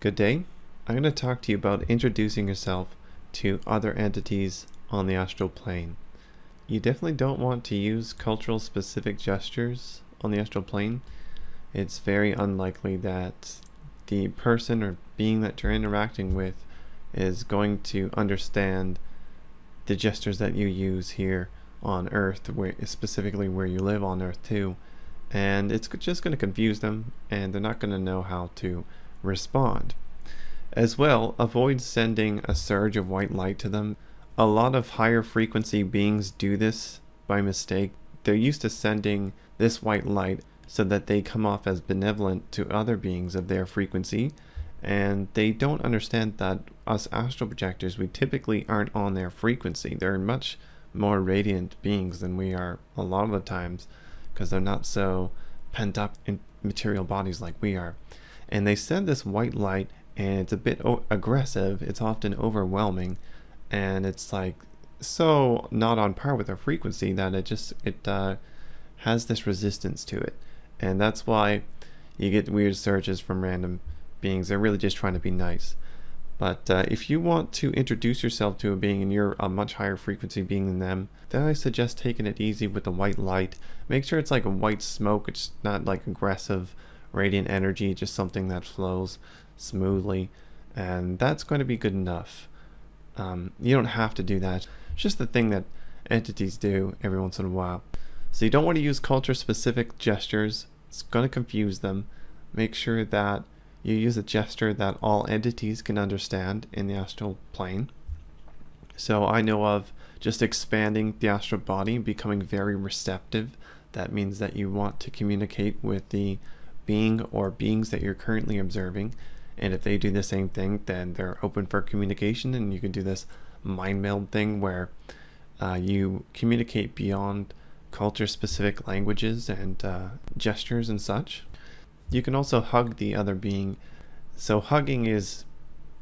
Good day. I'm going to talk to you about introducing yourself to other entities on the astral plane. You definitely don't want to use cultural specific gestures on the astral plane. It's very unlikely that the person or being that you're interacting with is going to understand the gestures that you use here on Earth, specifically where you live on Earth too. And it's just going to confuse them, and they're not going to know how to respond. As well, avoid sending a surge of white light to them. A lot of higher frequency beings do this by mistake. They're used to sending this white light so that they come off as benevolent to other beings of their frequency, and they don't understand that us astral projectors, we typically aren't on their frequency. They're much more radiant beings than we are a lot of the times, because they're not so pent up in material bodies like we are. And they send this white light, and it's a bit aggressive. It's often overwhelming, and it's like so not on par with our frequency that it has this resistance to it. And that's why you get weird surges from random beings. They're really just trying to be nice. But if you want to introduce yourself to a being and you're a much higher frequency being than them, then I suggest taking it easy with the white light. Make sure it's like a white smoke. It's not like aggressive radiant energy, just something that flows smoothly, and that's going to be good enough. You don't have to do that. It's just the thing that entities do every once in a while. So you don't want to use culture specific gestures. It's going to confuse them. Make sure that you use a gesture that all entities can understand in the astral plane. So I know of just expanding the astral body and becoming very receptive. That means that you want to communicate with the being or beings that you're currently observing, and if they do the same thing, then they're open for communication, and you can do this mind meld thing where you communicate beyond culture specific languages and gestures and such. You can also hug the other being. So hugging is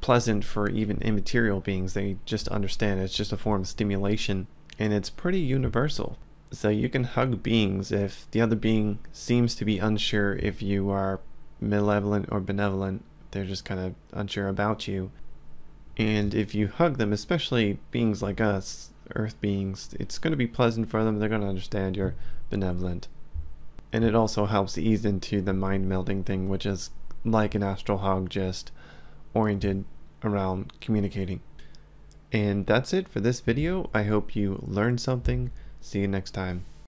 pleasant for even immaterial beings. They just understand it's just a form of stimulation, and it's pretty universal. So you can hug beings if the other being seems to be unsure if you are malevolent or benevolent. They're just kind of unsure about you. And if you hug them, especially beings like us, Earth beings, it's going to be pleasant for them. They're going to understand you're benevolent. And it also helps ease into the mind melding thing, which is like an astral hug, just oriented around communicating. And that's it for this video. I hope you learned something. See you next time.